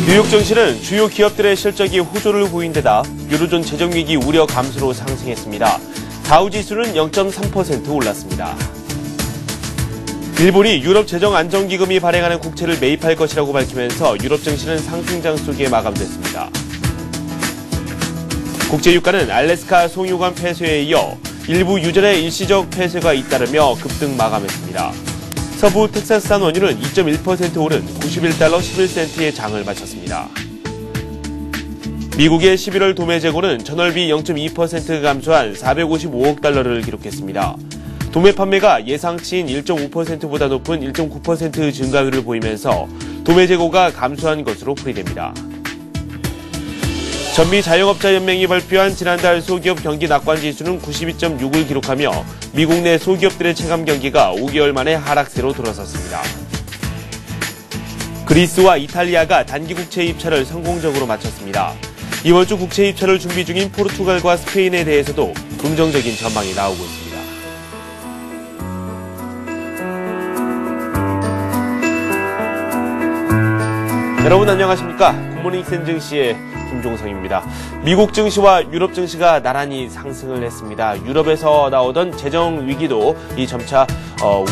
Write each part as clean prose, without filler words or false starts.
뉴욕 증시는 주요 기업들의 실적이 호조를 보인 데다 유로존 재정위기 우려 감소로 상승했습니다. 다우지수는 0.3% 올랐습니다. 일본이 유럽 재정안정기금이 발행하는 국채를 매입할 것이라고 밝히면서 유럽 증시는 상승장 속에 마감됐습니다. 국제유가는 알래스카 송유관 폐쇄에 이어 일부 유전의 일시적 폐쇄가 잇따르며 급등 마감했습니다. 서부 텍사스산 원유는 2.1% 오른 91달러 11센트의 장을 마쳤습니다. 미국의 11월 도매 재고는 전월비 0.2% 감소한 455억 달러를 기록했습니다. 도매 판매가 예상치인 1.5%보다 높은 1.9% 증가율을 보이면서 도매 재고가 감소한 것으로 풀이됩니다. 전미 자영업자연맹이 발표한 지난달 소기업 경기 낙관 지수는 92.6을 기록하며 미국 내 소기업들의 체감 경기가 5개월 만에 하락세로 돌아섰습니다. 그리스와 이탈리아가 단기 국채 입찰을 성공적으로 마쳤습니다. 이번 주 국채 입찰을 준비 중인 포르투갈과 스페인에 대해서도 긍정적인 전망이 나오고 있습니다. 여러분 안녕하십니까? 굿모닝 센 증시의 김종성입니다. 미국 증시와 유럽 증시가 나란히 상승을 했습니다. 유럽에서 나오던 재정 위기도 이 점차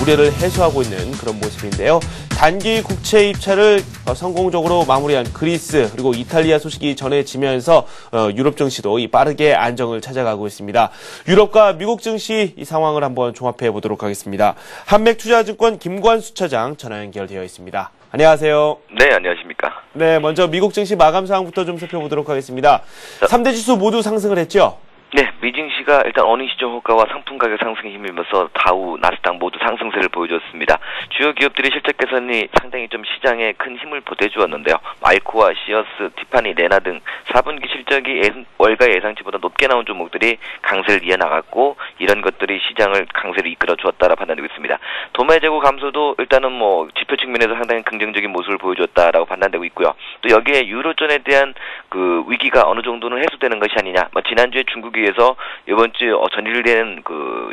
우려를 해소하고 있는 그런 모습인데요. 단기 국채 입찰을 성공적으로 마무리한 그리스 그리고 이탈리아 소식이 전해지면서 유럽 증시도 빠르게 안정을 찾아가고 있습니다. 유럽과 미국 증시 이 상황을 한번 종합해 보도록 하겠습니다. 한맥투자증권 김관수 차장 전화 연결되어 있습니다. 안녕하세요. 네, 안녕하십니까. 네, 먼저 미국 증시 마감 상황부터 좀 살펴보도록 하겠습니다. 3대 지수 모두 상승을 했죠? 네, 미증시가 일단 어닝 시정 효과와 상품 가격 상승에 힘입어서 다우, 나스닥 모두 상승세를 보여줬습니다. 주요 기업들의 실적 개선이 상당히 좀 시장에 큰 힘을 보태주었는데요. 알코아, 시어스, 티파니, 레나 등 4분기 실적이 월가 예상치보다 높게 나온 종목들이 강세를 이어나갔고 이런 것들이 시장을 강세로 이끌어 주었다라 판단되고 있습니다. 도매 재고 감소도 일단은 지표 측면에서 상당히 긍정적인 모습을 보여줬다라고 판단되고 있고요. 또 여기에 유로존에 대한 그 위기가 어느 정도는 해소되는 것이 아니냐. 지난주에 중국이 에서 이번 주 전일된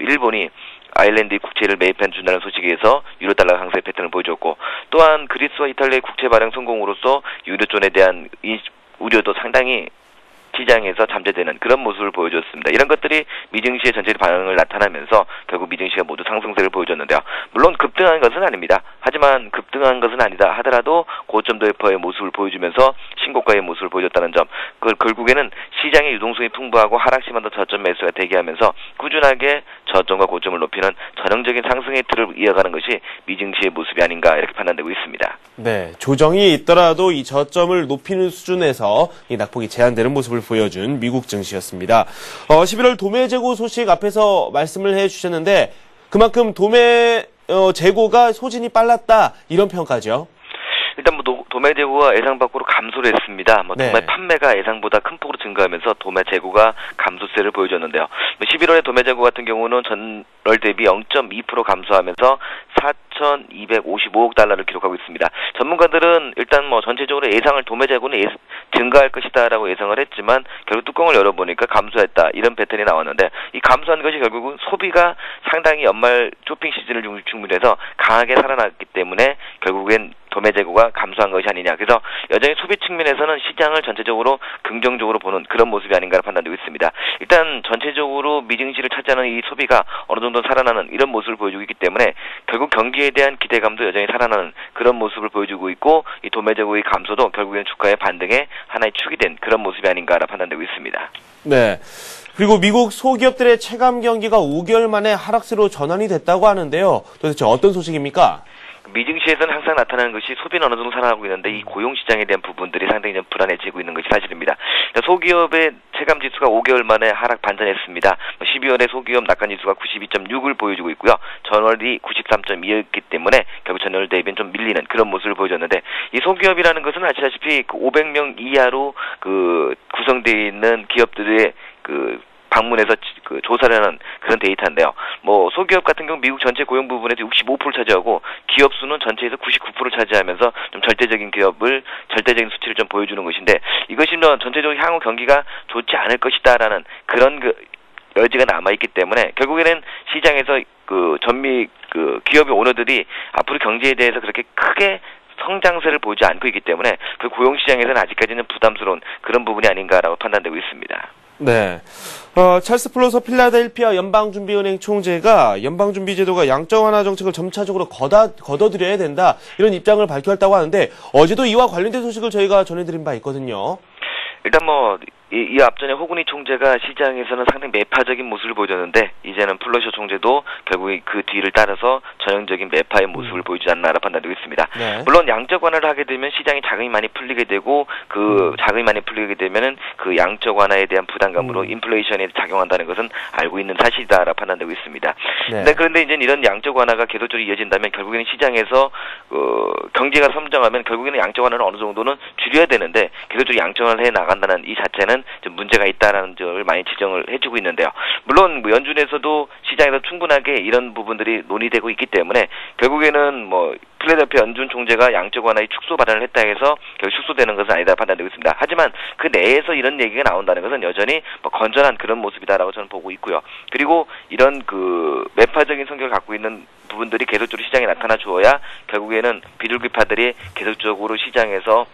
일본이 아일랜드 국채를 매입해 준다는 소식에 의해서 유로달러 강세 패턴을 보여줬고 또한 그리스와 이탈리아의 국채 발행 성공으로써 유로존에 대한 우려도 상당히 시장에서 잠재되는 그런 모습을 보여줬습니다. 이런 것들이 미증시의 전체적 반응을 나타나면서 결국 미증시가 모두 상승세를 보여줬는데요. 물론 급등한 것은 아닙니다. 하지만 급등한 것은 아니다 하더라도 고점 돌파의 모습을 보여주면서 신고가의 모습을 보여줬다는 점. 결국에는 시장의 유동성이 풍부하고 하락 시만도 저점 매수가 대기하면서 꾸준하게 저점과 고점을 높이는 전형적인 상승의 틀을 이어가는 것이 미증시의 모습이 아닌가 이렇게 판단되고 있습니다. 네, 조정이 있더라도 이 저점을 높이는 수준에서 이 낙폭이 제한되는 모습을 보여준 미국 증시였습니다. 11월 도매 재고 소식 앞에서 말씀을 해주셨는데 그만큼 도매 재고가 소진이 빨랐다 이런 평가죠. 일단 도매 재고가 예상 밖으로 감소를 했습니다. 네. 도매 판매가 예상보다 큰 폭으로 증가하면서 도매 재고가 감소세를 보여줬는데요. 11월에 도매 재고 같은 경우는 전월 대비 0.2% 감소하면서 4,255억 달러를 기록하고 있습니다. 전문가들은 일단 전체적으로 예상을 도매 재고는 증가할 것이다라고 예상을 했지만 결국 뚜껑을 열어보니까 감소했다 이런 패턴이 나왔는데 이 감소한 것이 결국은 소비가 상당히 연말 쇼핑 시즌을 중심으로 강하게 살아났기 때문에 결국엔 도매 재고가 감소한 것이 아니냐. 그래서 여전히 소비 측면에서는 시장을 전체적으로 긍정적으로 보는 그런 모습이 아닌가 판단되고 있습니다. 일단 전체적으로 미증시를 차지하는 이 소비가 어느 정도 살아나는 이런 모습을 보여주고 있기 때문에 결국 경기에 대한 기대감도 여전히 살아나는 그런 모습을 보여주고 있고 이 도매 재고의 감소도 결국에는 주가의 반등에 하나의 축이 된 그런 모습이 아닌가 판단되고 있습니다. 네. 그리고 미국 소기업들의 체감 경기가 5개월 만에 하락세로 전환이 됐다고 하는데요. 도대체 어떤 소식입니까? 미증시에서는 항상 나타나는 것이 소비는 어느 정도 살아나고 있는데 이 고용시장에 대한 부분들이 상당히 좀 불안해지고 있는 것이 사실입니다. 소기업의 체감지수가 5개월 만에 하락 반전했습니다. 12월에 소기업 낙관지수가 92.6을 보여주고 있고요. 전월이 93.2였기 때문에 결국 전월 대비는 좀 밀리는 그런 모습을 보여줬는데 이 소기업이라는 것은 아시다시피 500명 이하로 구성되어 있는 기업들의 방문해서 조사를 하는 그런 데이터인데요. 소기업 같은 경우 미국 전체 고용 부분에서 65%를 차지하고 기업 수는 전체에서 99%를 차지하면서 좀 절대적인 수치를 좀 보여주는 것인데 이것이 전체적으로 향후 경기가 좋지 않을 것이다라는 그런 여지가 남아있기 때문에 결국에는 시장에서 전미 기업의 오너들이 앞으로 경제에 대해서 그렇게 크게 성장세를 보이지 않고 있기 때문에 그 고용시장에서는 아직까지는 부담스러운 그런 부분이 아닌가라고 판단되고 있습니다. 네. 찰스 플러서 필라델피아 연방준비은행 총재가 연방준비제도가 양적 완화 정책을 점차적으로 걷어들여야 된다, 이런 입장을 밝혔다고 하는데, 어제도 이와 관련된 소식을 저희가 전해드린 바 있거든요. 일단 이 앞전에 호그니 총재가 시장에서는 상당히 매파적인 모습을 보여줬는데, 이제는 플러셔 총재도 결국에 그 뒤를 따라서 전형적인 매파의 모습을 보이지 않나라 판단되고 있습니다. 네. 물론 양적 완화를 하게 되면 시장에 자금이 많이 풀리게 되고, 그 자금이 많이 풀리게 되면은 그 양적 완화에 대한 부담감으로 인플레이션에 작용한다는 것은 알고 있는 사실이다라 판단되고 있습니다. 네. 그런데 이제 이런 양적 완화가 계속적으로 이어진다면 결국에는 시장에서 경제가 성장하면 결국에는 양적 완화를 어느 정도는 줄여야 되는데, 계속적으로 양적 완화를 해 나간다는 이 자체는 좀 문제가 있다라는 점을 많이 지적을 해주고 있는데요. 물론 연준에서도 시장에서 충분하게 이런 부분들이 논의되고 있기 때문에 결국에는 필라델피아 연준 총재가 양적 완화의 축소 발언을 했다 해서 결국 축소되는 것은 아니다 판단되고 있습니다. 하지만 그 내에서 이런 얘기가 나온다는 것은 여전히 건전한 그런 모습이다라고 저는 보고 있고요. 그리고 이런 매파적인 성격을 갖고 있는 부분들이 계속적으로 시장에 나타나 주어야 결국에는 비둘기파들이 계속적으로 시장에서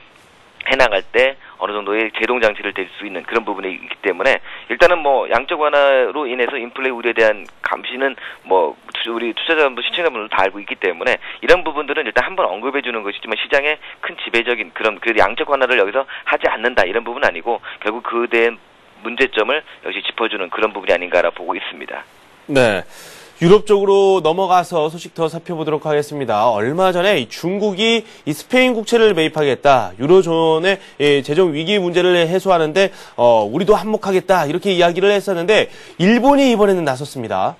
해나갈 때 어느 정도의 제동장치를 댈 수 있는 그런 부분이 있기 때문에, 일단은 양적 완화로 인해서 인플레 우려에 대한 감시는 우리 투자자분들, 시청자분들도 다 알고 있기 때문에 이런 부분들은 일단 한번 언급해 주는 것이지만 시장에 큰 지배적인 그런 양적 완화를 여기서 하지 않는다, 이런 부분은 아니고 결국 그에 대한 문제점을 역시 짚어주는 그런 부분이 아닌가라고 보고 있습니다. 네. 유럽 쪽으로 넘어가서 소식 더 살펴보도록 하겠습니다. 얼마 전에 중국이 이 스페인 국채를 매입하겠다, 유로존의 재정 위기 문제를 해소하는데 우리도 한몫하겠다, 이렇게 이야기를 했었는데 일본이 이번에는 나섰습니다.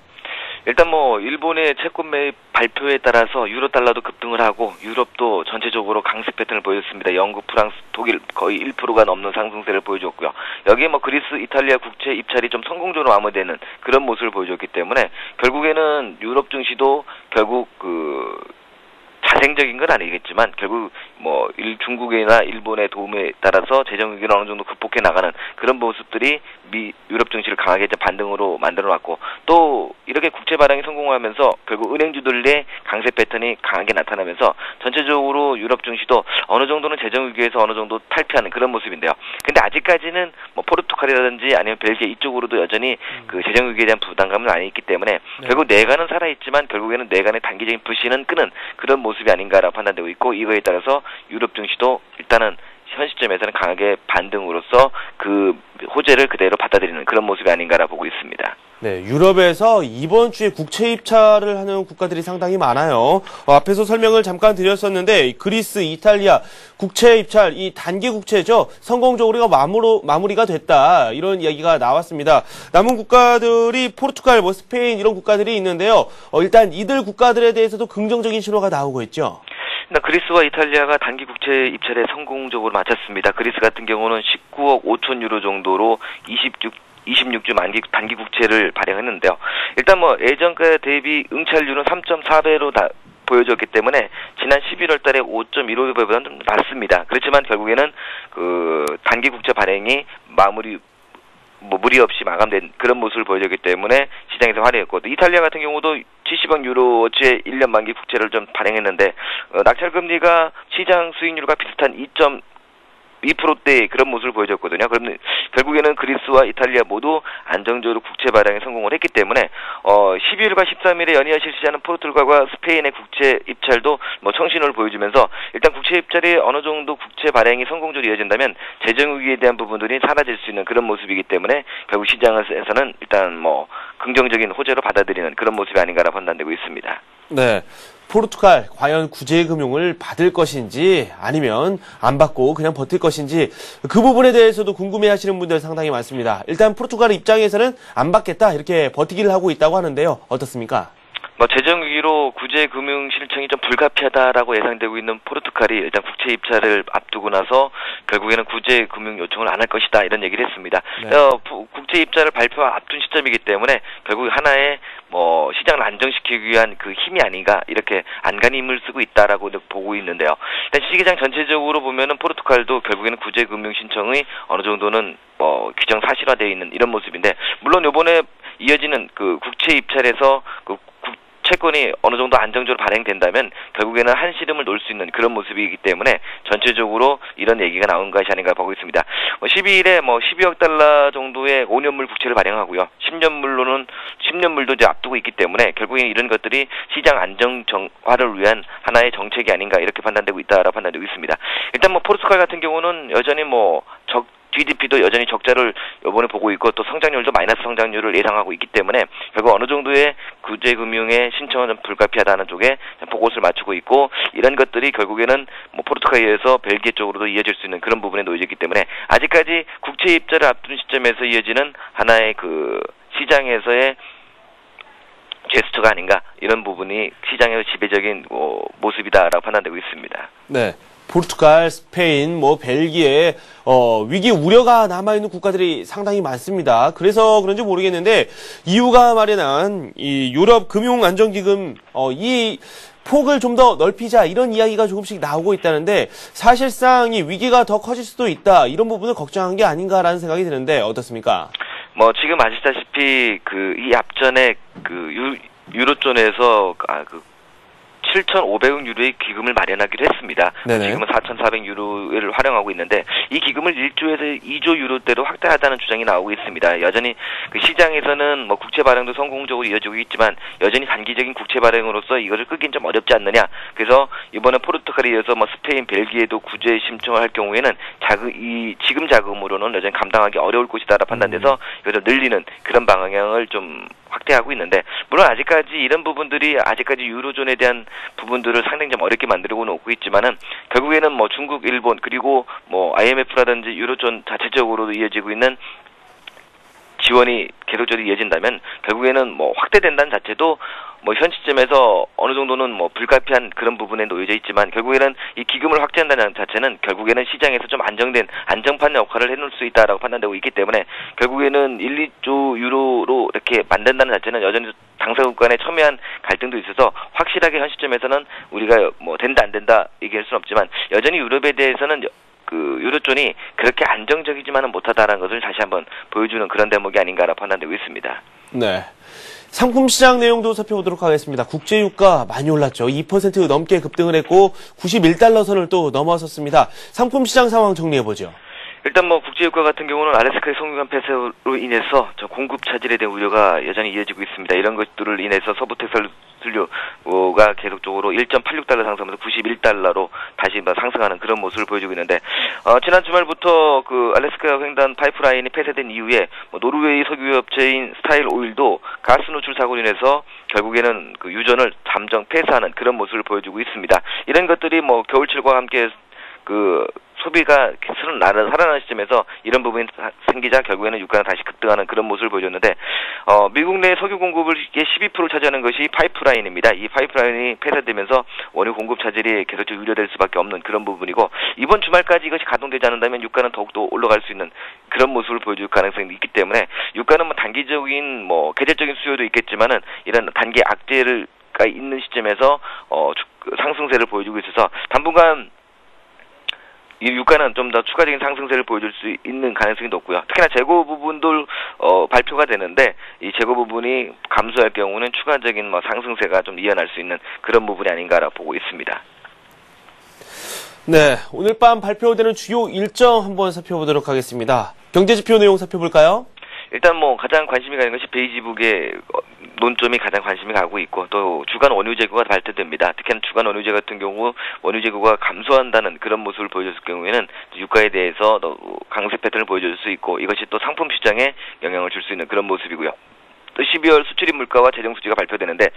일단 일본의 채권 매입 발표에 따라서 유로 달러도 급등을 하고 유럽도 전체적으로 강세 패턴을 보였습니다. 영국, 프랑스, 독일 거의 1%가 넘는 상승세를 보여줬고요. 여기에 그리스, 이탈리아 국채 입찰이 좀 성공적으로 마무리되는 그런 모습을 보여줬기 때문에 결국에는 유럽 증시도 결국 자생적인 건 아니겠지만 결국 중국이나 일본의 도움에 따라서 재정 위기를 어느 정도 극복해 나가는 그런 모습들이 유럽 증시를 강하게 반등으로 만들어놨고, 또 이렇게 국채 발행이 성공하면서 결국 은행주들의 강세 패턴이 강하게 나타나면서 전체적으로 유럽 증시도 어느 정도는 재정 위기에서 어느 정도 탈피하는 그런 모습인데요. 근데 아직까지는 포르투갈이라든지 아니면 벨기에 이쪽으로도 여전히 그 재정 위기에 대한 부담감은 많이 있기 때문에 결국 내관은 살아있지만 결국에는 내관의 단기적인 불신은 끄는 그런 모습이 아닌가라고 판단되고 있고, 이거에 따라서 유럽 증시도 일단은 현 시점에서는 강하게 반등으로써 그 호재를 그대로 받아들이는 그런 모습이 아닌가라 보고 있습니다. 네, 유럽에서 이번 주에 국채 입찰을 하는 국가들이 상당히 많아요. 앞에서 설명을 잠깐 드렸었는데 그리스, 이탈리아 국채 입찰, 이 단기 국채죠, 성공적으로 마무리가 됐다, 이런 이야기가 나왔습니다. 남은 국가들이 포르투갈, 스페인 이런 국가들이 있는데요. 일단 이들 국가들에 대해서도 긍정적인 신호가 나오고 있죠. 그리스와 이탈리아가 단기 국채 입찰에 성공적으로 마쳤습니다. 그리스 같은 경우는 19억 5천 유로 정도로 26주 만기 단기 국채를 발행했는데요. 일단 예전과 대비 응찰률은 3.4배로 보여졌기 때문에 지난 11월 달에 5.15배보다는 좀 낮습니다. 그렇지만 결국에는 단기 국채 발행이 무리 없이 마감된 그런 모습을 보여줬기 때문에 시장에서 화려했고, 이탈리아 같은 경우도 70억 유로어치의 1년 만기 국채를 좀 발행했는데 낙찰금리가 시장 수익률과 비슷한 2.2%대의 그런 모습을 보여줬거든요. 그러면 결국에는 그리스와 이탈리아 모두 안정적으로 국채 발행에 성공을 했기 때문에 12일과 13일에 연이어 실시하는 포르투갈과 스페인의 국채 입찰도 청신호를 보여주면서 일단 국채 입찰이 어느 정도 국채 발행이 성공적으로 이어진다면 재정 위기에 대한 부분들이 사라질 수 있는 그런 모습이기 때문에 결국 시장에서는 일단 긍정적인 호재로 받아들이는 그런 모습이 아닌가라고 판단되고 있습니다. 네. 포르투갈 과연 구제금융을 받을 것인지 아니면 안 받고 그냥 버틸 것인지 그 부분에 대해서도 궁금해하시는 분들 상당히 많습니다. 일단 포르투갈 입장에서는 안 받겠다 이렇게 버티기를 하고 있다고 하는데요. 어떻습니까? 재정 위기로 구제 금융 실정이 좀 불가피하다라고 예상되고 있는 포르투갈이 일단 국채 입찰을 앞두고 나서 결국에는 구제 금융 요청을 안 할 것이다 이런 얘기를 했습니다. 네. 국채 입찰을 앞둔 시점이기 때문에 결국 하나의 시장을 안정시키기 위한 그 힘이 아닌가 이렇게 안간히 힘을 쓰고 있다라고 보고 있는데요. 일단 시기장 전체적으로 보면은 포르투갈도 결국에는 구제 금융 신청의 어느 정도는 규정 사실화되어 있는 이런 모습인데, 물론 이번에 이어지는 그 국채 입찰에서 채권이 어느 정도 안정적으로 발행된다면 결국에는 한시름을 놓을 수 있는 그런 모습이기 때문에 전체적으로 이런 얘기가 나온 것이 아닌가 보고 있습니다. 12일에 12억 달러 정도의 5년물 국채를 발행하고요. 10년물도 이제 앞두고 있기 때문에 결국엔 이런 것들이 시장 안정화를 위한 하나의 정책이 아닌가 이렇게 판단되고 있다라고 판단되고 있습니다. 일단 포르투갈 같은 경우는 여전히 GDP도 여전히 적자를 이번에 보고 있고 또 성장률도 마이너스 성장률을 예상하고 있기 때문에 결국 어느 정도의 구제금융의 신청은 좀 불가피하다는 쪽에 포커스를 맞추고 있고 이런 것들이 결국에는 포르투갈에서 벨기에 쪽으로도 이어질 수 있는 그런 부분에 놓여져 있기 때문에 아직까지 국채 입자를 앞둔 시점에서 이어지는 하나의 그 시장에서의 제스처가 아닌가 이런 부분이 시장의 지배적인 모습이다라고 판단되고 있습니다. 네. 포르투갈, 스페인, 벨기에, 위기 우려가 남아있는 국가들이 상당히 많습니다. 그래서 그런지 모르겠는데, EU가 마련한 이 유럽 금융안정기금, 이 폭을 좀 더 넓히자, 이런 이야기가 조금씩 나오고 있다는데, 사실상 이 위기가 더 커질 수도 있다, 이런 부분을 걱정한 게 아닌가라는 생각이 드는데, 어떻습니까? 지금 아시다시피, 이 앞전에 유로존에서, 7,500억 유로의 기금을 마련하기로 했습니다. 네네. 지금은 4,400유로를 활용하고 있는데 이 기금을 1조에서 2조 유로대로 확대하자는 주장이 나오고 있습니다. 여전히 그 시장에서는 국채 발행도 성공적으로 이어지고 있지만 여전히 단기적인 국채 발행으로서 이것을 끄긴 좀 어렵지 않느냐. 그래서 이번에 포르투갈에 이어서 스페인, 벨기에도 구제 신청을 할 경우에는 이 지금 자금으로는 여전히 감당하기 어려울 것이다라 판단돼서 이것을 늘리는 그런 방향을 좀 확대하고 있는데 물론 아직까지 이런 부분들이 아직까지 유로존에 대한 부분들을 상당히 좀 어렵게 만들고 놓고 있지만은 결국에는 중국, 일본 그리고 IMF라든지 유로존 자체적으로도 이어지고 있는 지원이 계속적으로 이어진다면 결국에는 확대된다는 자체도 현 시점에서 어느 정도는 불가피한 그런 부분에 놓여져 있지만 결국에는 이 기금을 확대한다는 자체는 결국에는 시장에서 좀 안정된 안정판 역할을 해놓을 수 있다라고 판단되고 있기 때문에 결국에는 1, 2조 유로로 이렇게 만든다는 자체는 여전히 당사국 간의 첨예한 갈등도 있어서 확실하게 현 시점에서는 우리가 된다 안 된다 얘기할 수는 없지만 여전히 유럽에 대해서는 유로존이 그렇게 안정적이지만은 못하다라는 것을 다시 한번 보여주는 그런 대목이 아닌가라고 판단되고 있습니다. 네. 상품 시장 내용도 살펴보도록 하겠습니다. 국제 유가 많이 올랐죠. 2% 넘게 급등을 했고 91달러 선을 또 넘어섰습니다. 상품 시장 상황 정리해보죠. 일단 국제유가 같은 경우는 알래스카의 석유관 폐쇄로 인해서 공급 차질에 대한 우려가 여전히 이어지고 있습니다. 이런 것들을 인해서 서부 텍사스 연료가 계속적으로 1.86달러 상승하면서 91달러로 다시 상승하는 그런 모습을 보여주고 있는데 지난 주말부터 알래스카 횡단 파이프라인이 폐쇄된 이후에 노르웨이 석유업체인 스타일 오일도 가스 노출 사고로 인해서 결국에는 유전을 잠정 폐쇄하는 그런 모습을 보여주고 있습니다. 이런 것들이 겨울철과 함께 소비가 살아나는 시점에서 이런 부분이 생기자 결국에는 유가는 다시 급등하는 그런 모습을 보여줬는데 미국 내 석유 공급을 12%를 차지하는 것이 파이프라인입니다. 이 파이프라인이 폐쇄되면서 원유 공급 차질이 계속적으로 우려될 수밖에 없는 그런 부분이고 이번 주말까지 이것이 가동되지 않는다면 유가는 더욱더 올라갈 수 있는 그런 모습을 보여줄 가능성이 있기 때문에 유가는 단기적인 계절적인 수요도 있겠지만은 이런 단기 악재가 있는 시점에서 상승세를 보여주고 있어서 당분간 이 유가는 좀 더 추가적인 상승세를 보여줄 수 있는 가능성이 높고요. 특히나 재고 부분도 발표가 되는데 이 재고 부분이 감소할 경우는 추가적인 상승세가 좀 이어날 수 있는 그런 부분이 아닌가라고 보고 있습니다. 네, 오늘 밤 발표되는 주요 일정 한번 살펴보도록 하겠습니다. 경제지표 내용 살펴볼까요? 일단 가장 관심이 가는 것이 베이지북의 논점이 가장 관심이 가고 있고 또 주간 원유 재고가 발표됩니다. 특히나 주간 원유 재고 같은 경우 원유 재고가 감소한다는 그런 모습을 보여줬을 경우에는 유가에 대해서 강세 패턴을 보여줄 수 있고 이것이 또 상품 시장에 영향을 줄 수 있는 그런 모습이고요. 또 12월 수출입 물가와 재정 수지가 발표되는데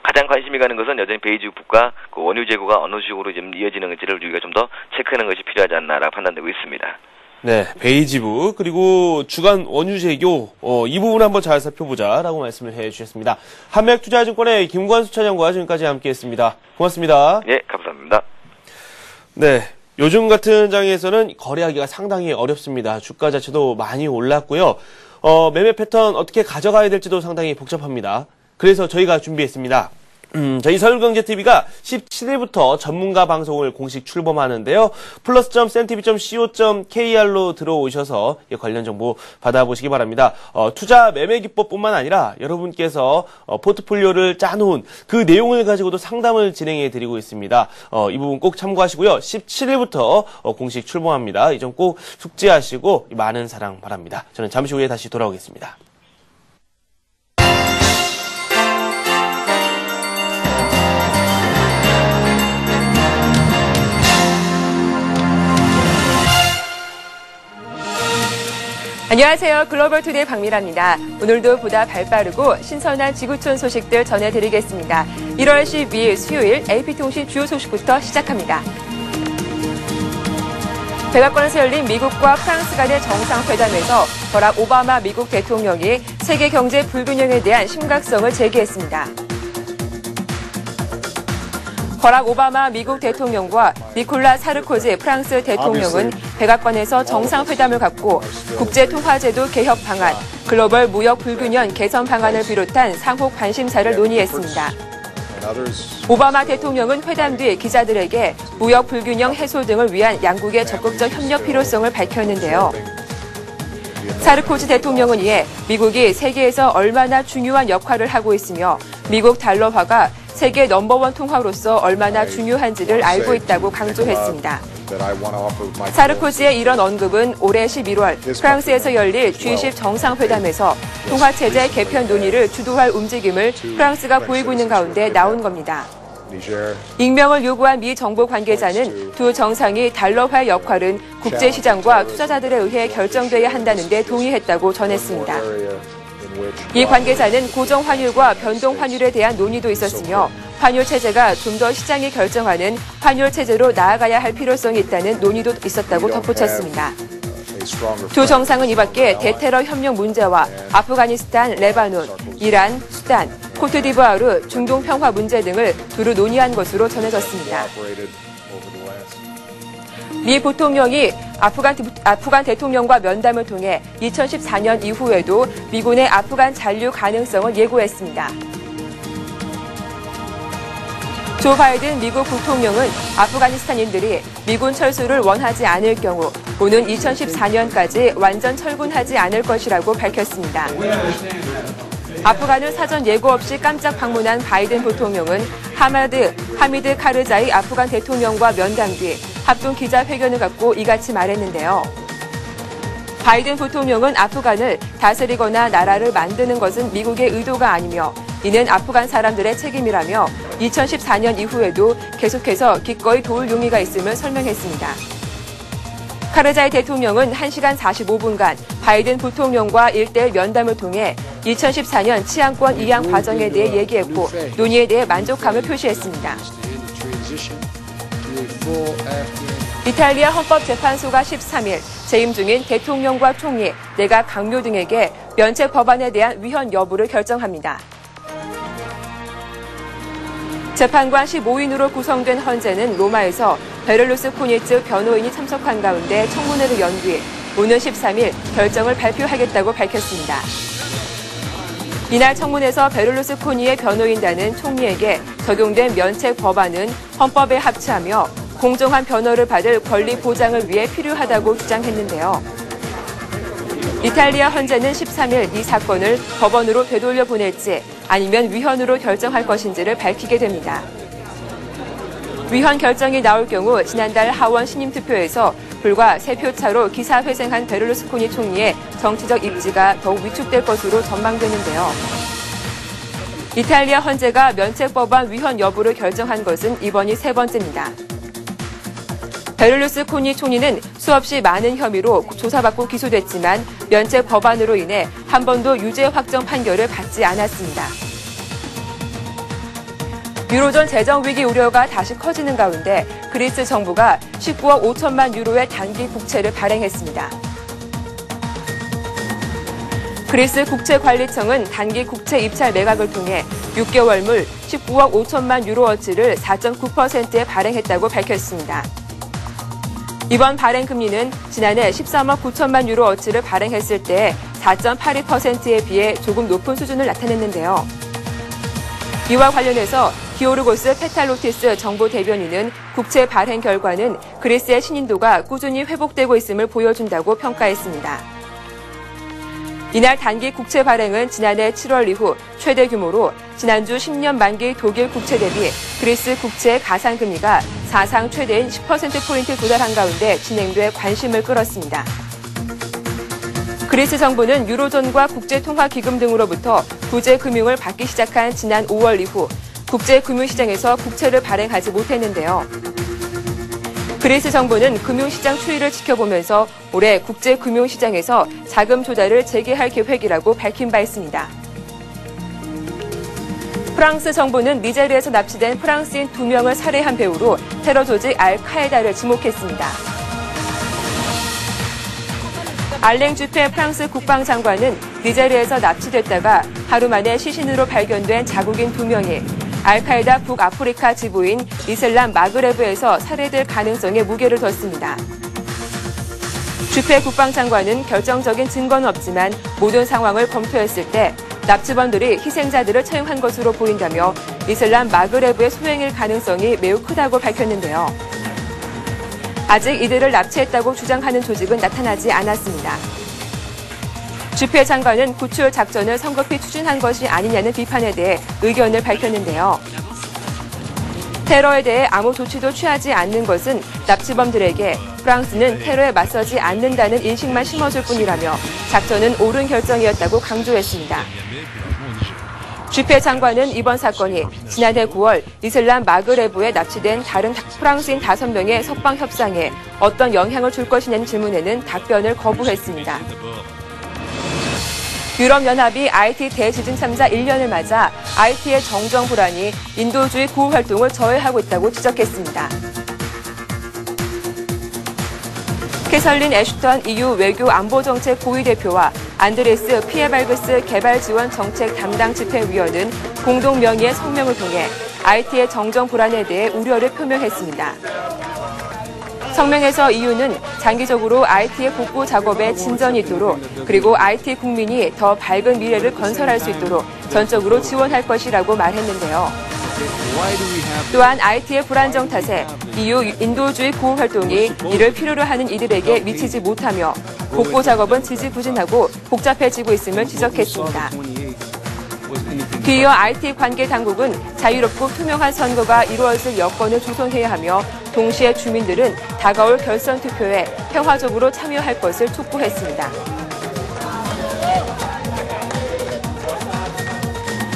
가장 관심이 가는 것은 여전히 베이지북과 원유 재고가 어느 식으로 좀 이어지는지를 우리가 좀 더 체크하는 것이 필요하지 않나라고 판단되고 있습니다. 네, 베이지북 그리고 주간 원유 재고 이 부분 한번 잘 살펴보자라고 말씀을 해주셨습니다. 한맥투자증권의 김관수 차장과 지금까지 함께했습니다. 고맙습니다. 네, 감사합니다. 네, 요즘 같은 장에서는 거래하기가 상당히 어렵습니다. 주가 자체도 많이 올랐고요. 매매 패턴 어떻게 가져가야 될지도 상당히 복잡합니다. 그래서 저희가 준비했습니다. 저희 서울경제TV가 17일부터 전문가 방송을 공식 출범하는데요. plus.cntv.co.kr로 들어오셔서 관련 정보 받아보시기 바랍니다. 투자 매매 기법뿐만 아니라 여러분께서 포트폴리오를 짜놓은 그 내용을 가지고도 상담을 진행해 드리고 있습니다. 이 부분 꼭 참고하시고요. 17일부터 공식 출범합니다. 이 점 꼭 숙지하시고 많은 사랑 바랍니다. 저는 잠시 후에 다시 돌아오겠습니다. 안녕하세요. 글로벌투데이 박미라입니다. 오늘도 보다 발빠르고 신선한 지구촌 소식들 전해드리겠습니다. 1월 12일 수요일 AP통신 주요 소식부터 시작합니다. 백악관에서 열린 미국과 프랑스 간의 정상회담에서 버락 오바마 미국 대통령이 세계 경제 불균형에 대한 심각성을 제기했습니다. 버락 오바마 미국 대통령과 니콜라 사르코지 프랑스 대통령은 백악관에서 정상회담을 갖고 국제통화제도 개혁 방안, 글로벌 무역 불균형 개선 방안을 비롯한 상호 관심사를 논의했습니다. 오바마 대통령은 회담 뒤 기자들에게 무역 불균형 해소 등을 위한 양국의 적극적 협력 필요성을 밝혔는데요. 사르코지 대통령은 이에 미국이 세계에서 얼마나 중요한 역할을 하고 있으며 미국 달러화가 세계 넘버원 통화로서 얼마나 중요한지를 알고 있다고 강조했습니다. 사르코지의 이런 언급은 올해 11월 프랑스에서 열릴 G20 정상회담에서 통화체제 개편 논의를 주도할 움직임을 프랑스가 보이고 있는 가운데 나온 겁니다. 익명을 요구한 미 정부 관계자는 두 정상이 달러화의 역할은 국제시장과 투자자들에 의해 결정돼야 한다는 데 동의했다고 전했습니다. 이 관계자는 고정 환율과 변동 환율에 대한 논의도 있었으며 환율 체제가 좀 더 시장이 결정하는 환율 체제로 나아가야 할 필요성이 있다는 논의도 있었다고 덧붙였습니다. 두 정상은 이 밖에 대테러 협력 문제와 아프가니스탄, 레바논, 이란, 수단, 코트디부아르, 중동 평화 문제 등을 두루 논의한 것으로 전해졌습니다. 미 부통령이 아프간 대통령과 면담을 통해 2014년 이후에도 미군의 아프간 잔류 가능성을 예고했습니다. 조 바이든 미국 부통령은 아프가니스탄인들이 미군 철수를 원하지 않을 경우 오는 2014년까지 완전 철군하지 않을 것이라고 밝혔습니다. 아프간을 사전 예고 없이 깜짝 방문한 바이든 부통령은 하미드 카르자이 아프간 대통령과 면담 뒤 합동 기자회견을 갖고 이같이 말했는데요. 바이든 부통령은 아프간을 다스리거나 나라를 만드는 것은 미국의 의도가 아니며 이는 아프간 사람들의 책임이라며 2014년 이후에도 계속해서 기꺼이 도울 용의가 있음을 설명했습니다. 카르자이 대통령은 1시간 45분간 바이든 부통령과 1대1 면담을 통해 2014년 치안권 이양 과정에 대해 얘기했고 논의에 대해 만족감을 표시했습니다. 이탈리아 헌법재판소가 13일 재임 중인 대통령과 총리, 내각 강요 등에게 면책 법안에 대한 위헌 여부를 결정합니다. 재판관 15인으로 구성된 헌재는 로마에서 베를루스코니 측 변호인이 참석한 가운데 청문회를 연 뒤 오는 13일 결정을 발표하겠다고 밝혔습니다. 이날 청문회에서 베를루스코니의 변호인단은 총리에게 적용된 면책 법안은 헌법에 합치하며 공정한 변호를 받을 권리 보장을 위해 필요하다고 주장했는데요. 이탈리아 헌재는 13일 이 사건을 법원으로 되돌려 보낼지 아니면 위헌으로 결정할 것인지를 밝히게 됩니다. 위헌 결정이 나올 경우 지난달 하원 신임 투표에서 불과 3표 차로 기사회생한 베를루스코니 총리의 정치적 입지가 더욱 위축될 것으로 전망되는데요. 이탈리아 헌재가 면책법안 위헌 여부를 결정한 것은 이번이 3번째입니다. 베를루스코니 총리는 수없이 많은 혐의로 조사받고 기소됐지만 면책 법안으로 인해 한 번도 유죄 확정 판결을 받지 않았습니다. 유로존 재정 위기 우려가 다시 커지는 가운데 그리스 정부가 19억 5천만 유로의 단기 국채를 발행했습니다. 그리스 국채관리청은 단기 국채 입찰 매각을 통해 6개월물 19억 5천만 유로어치를 4.9%에 발행했다고 밝혔습니다. 이번 발행 금리는 지난해 13억 9천만 유로어치를 발행했을 때 4.82%에 비해 조금 높은 수준을 나타냈는데요. 이와 관련해서 기오르고스 페탈로티스 정부 대변인은 국채 발행 결과는 그리스의 신인도가 꾸준히 회복되고 있음을 보여준다고 평가했습니다. 이날 단기 국채 발행은 지난해 7월 이후 최대 규모로 지난주 10년 만기 독일 국채 대비 그리스 국채 가상금리가 사상 최대인 10%포인트 도달한 가운데 진행돼 관심을 끌었습니다. 그리스 정부는 유로존과 국제통화기금 등으로부터 구제 금융을 받기 시작한 지난 5월 이후 국제금융시장에서 국채를 발행하지 못했는데요. 그리스 정부는 금융시장 추이를 지켜보면서 올해 국제금융시장에서 자금 조달을 재개할 계획이라고 밝힌 바 있습니다. 프랑스 정부는 니제르에서 납치된 프랑스인 2명을 살해한 배우로 테러 조직 알카에다를 지목했습니다. 알랭 주페 프랑스 국방장관은 니제르에서 납치됐다가 하루 만에 시신으로 발견된 자국인 2명이 알카에다 북아프리카 지부인 이슬람 마그레브에서 살해될 가능성에 무게를 뒀습니다. 주페 국방장관은 결정적인 증거는 없지만 모든 상황을 검토했을 때 납치범들이 희생자들을 처형한 것으로 보인다며 이슬람 마그레브의 소행일 가능성이 매우 크다고 밝혔는데요. 아직 이들을 납치했다고 주장하는 조직은 나타나지 않았습니다. 주페 장관은 구출 작전을 성급히 추진한 것이 아니냐는 비판에 대해 의견을 밝혔는데요. 테러에 대해 아무 조치도 취하지 않는 것은 납치범들에게 프랑스는 테러에 맞서지 않는다는 인식만 심어줄 뿐이라며 작전은 옳은 결정이었다고 강조했습니다. 주페 장관은 이번 사건이 지난해 9월 이슬람 마그레브에 납치된 다른 프랑스인 5명의 석방 협상에 어떤 영향을 줄 것이냐는 질문에는 답변을 거부했습니다. 유럽연합이 IT 대지진 참사 1년을 맞아 IT의 정정 불안이 인도주의 구호 활동을 저해하고 있다고 지적했습니다. 캐설린 애슈턴 EU 외교안보정책 고위대표와 안드레스 피에발그스 개발지원 정책 담당 집행위원은 공동 명의의 성명을 통해 IT의 정정 불안에 대해 우려를 표명했습니다. 성명에서 EU는 장기적으로 IT의 복구 작업에 진전이 있도록 그리고 IT 국민이 더 밝은 미래를 건설할 수 있도록 전적으로 지원할 것이라고 말했는데요. 또한 IT의 불안정 탓에 EU 인도주의 구호 활동이 이를 필요로 하는 이들에게 미치지 못하며 복구 작업은 지지부진하고 복잡해지고 있음을 지적했습니다. 뒤이어 IT 관계 당국은 자유롭고 투명한 선거가 이루어질 여건을 조성해야 하며 동시에 주민들은 다가올 결선 투표에 평화적으로 참여할 것을 촉구했습니다.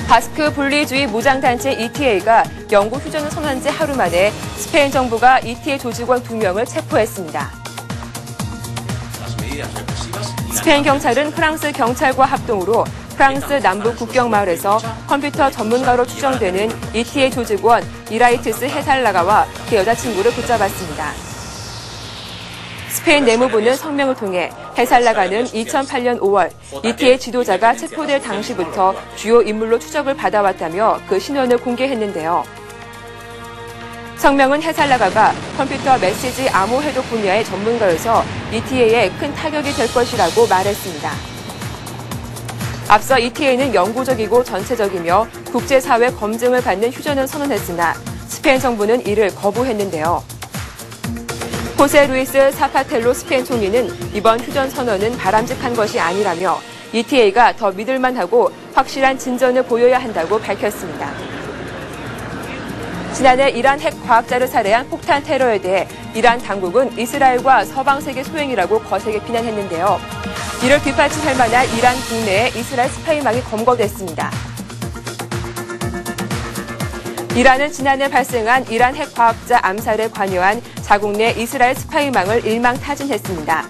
바스크 분리주의 무장단체 ETA가 영구 휴전을 선언한 지 하루 만에 스페인 정부가 ETA 조직원 2명을 체포했습니다. 스페인 경찰은 프랑스 경찰과 합동으로 프랑스 남부 국경 마을에서 컴퓨터 전문가로 추정되는 ETA 조직원 이라이트스 헤살라가와 그 여자친구를 붙잡았습니다. 스페인 내무부는 성명을 통해 헤살라가는 2008년 5월 ETA 지도자가 체포될 당시부터 주요 인물로 추적을 받아왔다며 그 신원을 공개했는데요. 성명은 헤살라가가 컴퓨터 메시지 암호 해독 분야의 전문가여서 ETA에 큰 타격이 될 것이라고 말했습니다. 앞서 ETA는 영구적이고 전체적이며 국제사회 검증을 받는 휴전을 선언했으나 스페인 정부는 이를 거부했는데요. 호세 루이스 사파텔로 스페인 총리는 이번 휴전 선언은 바람직한 것이 아니라며 ETA가 더 믿을만하고 확실한 진전을 보여야 한다고 밝혔습니다. 지난해 이란 핵 과학자를 살해한 폭탄 테러에 대해 이란 당국은 이스라엘과 서방 세계 소행이라고 거세게 비난했는데요. 이를 뒷받침할 만한 이란 국내에 이스라엘 스파이망이 검거됐습니다. 이란은 지난해 발생한 이란 핵 과학자 암살에 관여한 자국 내 이스라엘 스파이망을 일망타진했습니다.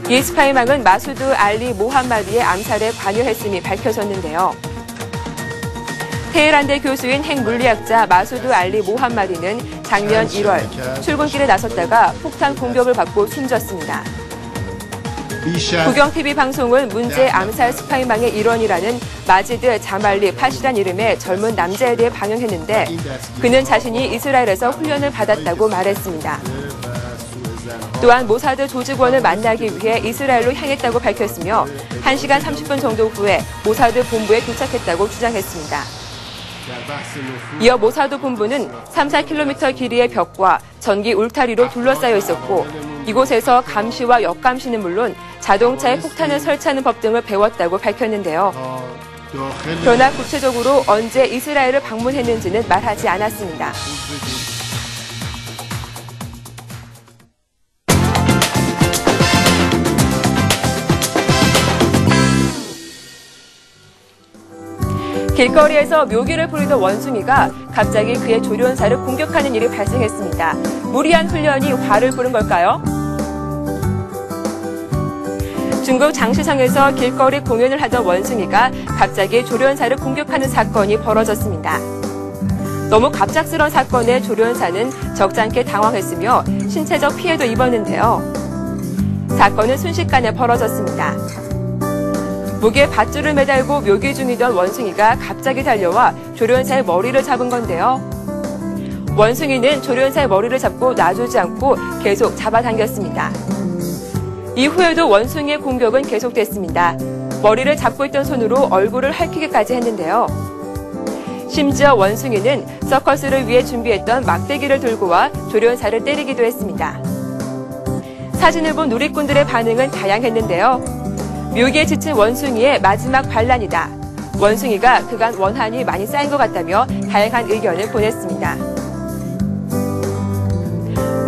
이 스파이망은 마수드 알리 모함마디의 암살에 관여했음이 밝혀졌는데요. 테헤란대 교수인 핵물리학자 마수드 알리 모함마디는 작년 1월 출근길에 나섰다가 폭탄 공격을 받고 숨졌습니다. 국영TV 방송은 문제 암살 스파이망의 일원이라는 마지드 자말리 팟이란 이름의 젊은 남자에 대해 방영했는데 그는 자신이 이스라엘에서 훈련을 받았다고 말했습니다. 또한 모사드 조직원을 만나기 위해 이스라엘로 향했다고 밝혔으며 1시간 30분 정도 후에 모사드 본부에 도착했다고 주장했습니다. 이어 모사도 본부는 3-4km 길이의 벽과 전기 울타리로 둘러싸여 있었고 이곳에서 감시와 역감시는 물론 자동차에 폭탄을 설치하는 법 등을 배웠다고 밝혔는데요. 그러나 구체적으로 언제 이스라엘을 방문했는지는 말하지 않았습니다. 길거리에서 묘기를 부리던 원숭이가 갑자기 그의 조련사를 공격하는 일이 발생했습니다. 무리한 훈련이 화를 부른 걸까요? 중국 장시성에서 길거리 공연을 하던 원숭이가 갑자기 조련사를 공격하는 사건이 벌어졌습니다. 너무 갑작스러운 사건에 조련사는 적잖게 당황했으며 신체적 피해도 입었는데요. 사건은 순식간에 벌어졌습니다. 목에 밧줄을 매달고 묘기 중이던 원숭이가 갑자기 달려와 조련사의 머리를 잡은 건데요. 원숭이는 조련사의 머리를 잡고 놔주지 않고 계속 잡아당겼습니다. 이후에도 원숭이의 공격은 계속됐습니다. 머리를 잡고 있던 손으로 얼굴을 핥히기까지 했는데요. 심지어 원숭이는 서커스를 위해 준비했던 막대기를 들고 와 조련사를 때리기도 했습니다. 사진을 본 누리꾼들의 반응은 다양했는데요. 묘기에 지친 원숭이의 마지막 반란이다. 원숭이가 그간 원한이 많이 쌓인 것 같다며 다양한 의견을 보냈습니다.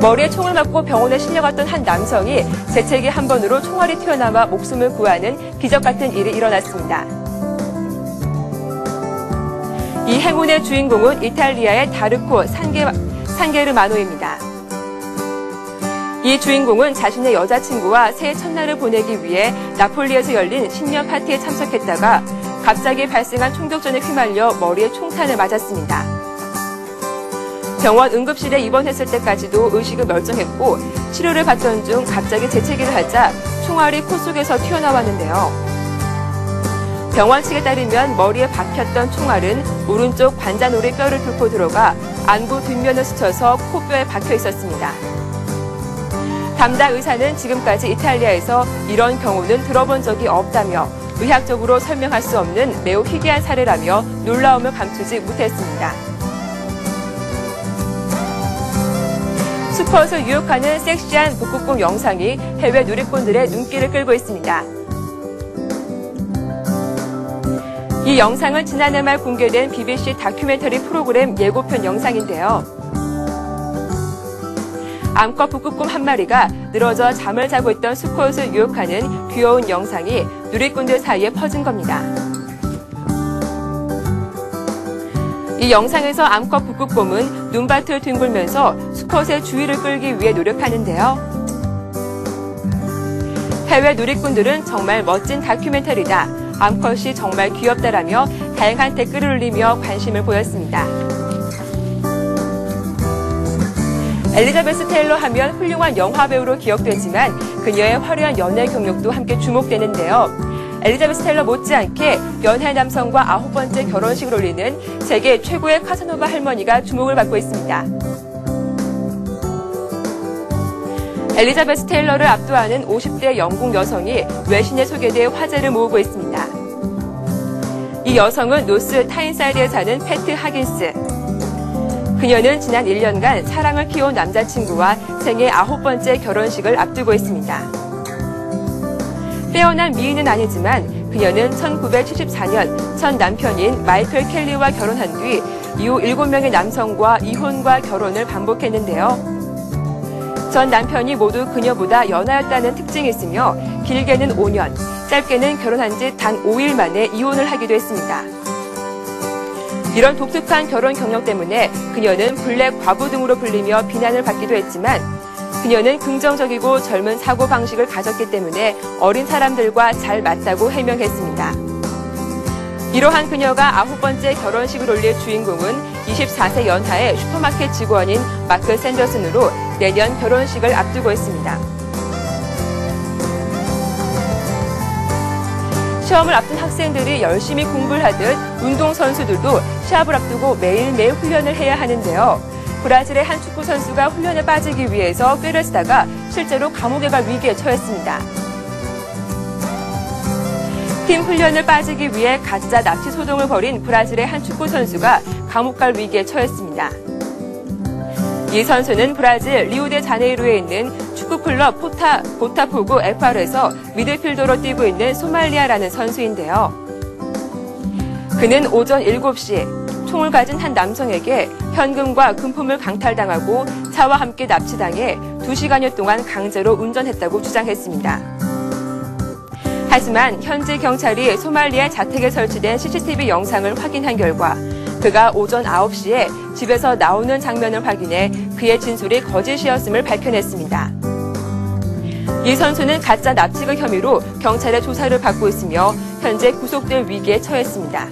머리에 총을 맞고 병원에 실려갔던 한 남성이 재채기 한 번으로 총알이 튀어나와 목숨을 구하는 기적 같은 일이 일어났습니다. 이 행운의 주인공은 이탈리아의 다르코 산게르마노입니다. 이 주인공은 자신의 여자친구와 새해 첫날을 보내기 위해 나폴리에서 열린 신년 파티에 참석했다가 갑자기 발생한 총격전에 휘말려 머리에 총탄을 맞았습니다. 병원 응급실에 입원했을 때까지도 의식을 멀쩡했고 치료를 받던 중 갑자기 재채기를 하자 총알이 코 속에서 튀어나왔는데요. 병원 측에 따르면 머리에 박혔던 총알은 오른쪽 관자놀이 뼈를 뚫고 들어가 안구 뒷면을 스쳐서 코뼈에 박혀 있었습니다. 담당 의사는 지금까지 이탈리아에서 이런 경우는 들어본 적이 없다며 의학적으로 설명할 수 없는 매우 희귀한 사례라며 놀라움을 감추지 못했습니다. 슈퍼에서 유혹하는 섹시한 북극곰 영상이 해외 누리꾼들의 눈길을 끌고 있습니다. 이 영상은 지난해 말 공개된 BBC 다큐멘터리 프로그램 예고편 영상인데요. 암컷 북극곰 한 마리가 늘어져 잠을 자고 있던 수컷을 유혹하는 귀여운 영상이 누리꾼들 사이에 퍼진 겁니다. 이 영상에서 암컷 북극곰은 눈밭을 뒹굴면서 수컷의 주의를 끌기 위해 노력하는데요. 해외 누리꾼들은 정말 멋진 다큐멘터리다, 암컷이 정말 귀엽다라며 다양한 댓글을 올리며 관심을 보였습니다. 엘리자베스 테일러 하면 훌륭한 영화배우로 기억되지만 그녀의 화려한 연애 경력도 함께 주목되는데요. 엘리자베스 테일러 못지않게 연하 남성과 9번째 결혼식을 올리는 세계 최고의 카사노바 할머니가 주목을 받고 있습니다. 엘리자베스 테일러를 압도하는 50대 영국 여성이 외신에 소개돼 화제를 모으고 있습니다. 이 여성은 노스 타인사이드에 사는 패트 하긴스. 그녀는 지난 1년간 사랑을 키워온 남자친구와 생애 9번째 결혼식을 앞두고 있습니다. 빼어난 미인은 아니지만 그녀는 1974년 첫 남편인 마이클 켈리와 결혼한 뒤 이후 7명의 남성과 이혼과 결혼을 반복했는데요. 전 남편이 모두 그녀보다 연하였다는 특징이 있으며 길게는 5년, 짧게는 결혼한 지 단 5일 만에 이혼을 하기도 했습니다. 이런 독특한 결혼 경력 때문에 그녀는 블랙 과부 등으로 불리며 비난을 받기도 했지만 그녀는 긍정적이고 젊은 사고방식을 가졌기 때문에 어린 사람들과 잘 맞다고 해명했습니다. 이러한 그녀가 9번째 결혼식을 올릴 주인공은 24세 연하의 슈퍼마켓 직원인 마크 샌더슨으로 내년 결혼식을 앞두고 있습니다. 시험을 앞둔 학생들이 열심히 공부를 하듯 운동선수들도 시합을 앞두고 매일매일 훈련을 해야 하는데요. 브라질의 한 축구 선수가 훈련에 빠지기 위해서 꾀를 쓰다가 실제로 감옥에 갈 위기에 처했습니다. 팀 훈련을 빠지기 위해 가짜 납치 소동을 벌인 브라질의 한 축구 선수가 감옥 갈 위기에 처했습니다. 이 선수는 브라질 리우데자네이루에 있는 축구클럽 보타포고 FR에서 미드필더로 뛰고 있는 소말리아라는 선수인데요. 그는 오전 7시 총을 가진 한 남성에게 현금과 금품을 강탈당하고 차와 함께 납치당해 2시간여 동안 강제로 운전했다고 주장했습니다. 하지만 현지 경찰이 소말리아 자택에 설치된 CCTV 영상을 확인한 결과 그가 오전 9시에 집에서 나오는 장면을 확인해 그의 진술이 거짓이었음을 밝혀냈습니다. 이 선수는 가짜 납치의 혐의로 경찰의 조사를 받고 있으며 현재 구속될 위기에 처했습니다.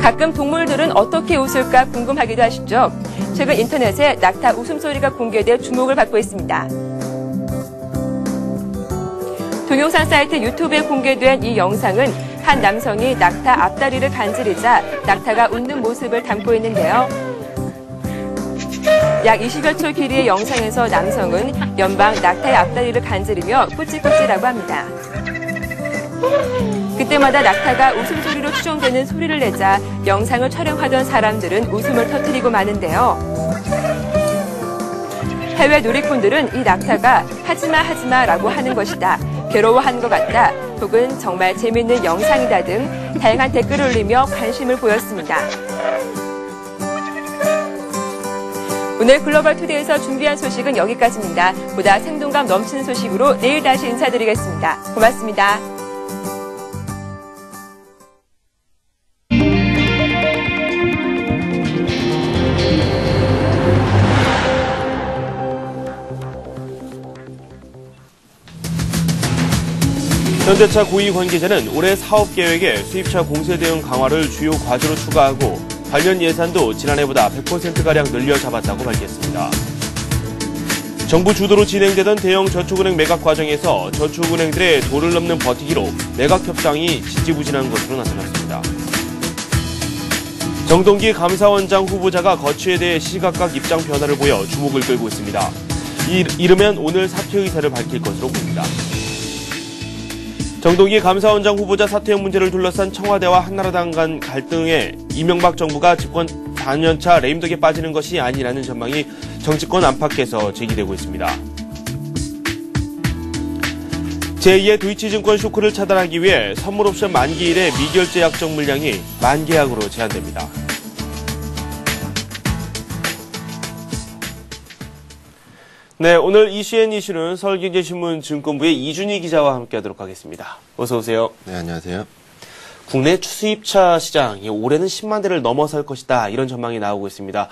가끔 동물들은 어떻게 웃을까 궁금하기도 하시죠? 최근 인터넷에 낙타 웃음소리가 공개돼 주목을 받고 있습니다. 동영상 사이트 유튜브에 공개된 이 영상은 한 남성이 낙타 앞다리를 간지리자 낙타가 웃는 모습을 담고 있는데요. 약 20여 초 길이의 영상에서 남성은 연방 낙타의 앞다리를 간지리며 꾸찔꾸찔하고 합니다. 그때마다 낙타가 웃음소리로 추정되는 소리를 내자 영상을 촬영하던 사람들은 웃음을 터뜨리고 마는데요. 해외 누리꾼들은 이 낙타가 하지마라고 하는 것이다, 괴로워하는 것 같다, 혹은 정말 재밌는 영상이다 등 다양한 댓글을 올리며 관심을 보였습니다. 오늘 글로벌 투데이에서 준비한 소식은 여기까지입니다. 보다 생동감 넘치는 소식으로 내일 다시 인사드리겠습니다. 고맙습니다. 현대차 고위 관계자는 올해 사업 계획에 수입차 공세 대응 강화를 주요 과제로 추가하고 관련 예산도 지난해보다 100%가량 늘려 잡았다고 밝혔습니다. 정부 주도로 진행되던 대형 저축은행 매각 과정에서 저축은행들의 도를 넘는 버티기로 매각 협상이 지지부진한 것으로 나타났습니다. 정동기 감사원장 후보자가 거취에 대해 시시각각 입장 변화를 보여 주목을 끌고 있습니다. 이르면 오늘 사퇴 의사를 밝힐 것으로 보입니다. 정동기 감사원장 후보자 사퇴 문제를 둘러싼 청와대와 한나라당 간 갈등에 이명박 정부가 집권 4년차 레임덕에 빠지는 것이 아니라는 전망이 정치권 안팎에서 제기되고 있습니다. 제2의 도이치증권 쇼크를 차단하기 위해 선물 옵션 만기일의 미결제 약정 물량이 만계약으로 제한됩니다. 네, 오늘 이슈앤 이슈는 서울경제신문 증권부의 이준희 기자와 함께하도록 하겠습니다. 어서 오세요. 네, 안녕하세요. 국내 수입차 시장이 올해는 10만 대를 넘어설 것이다, 이런 전망이 나오고 있습니다.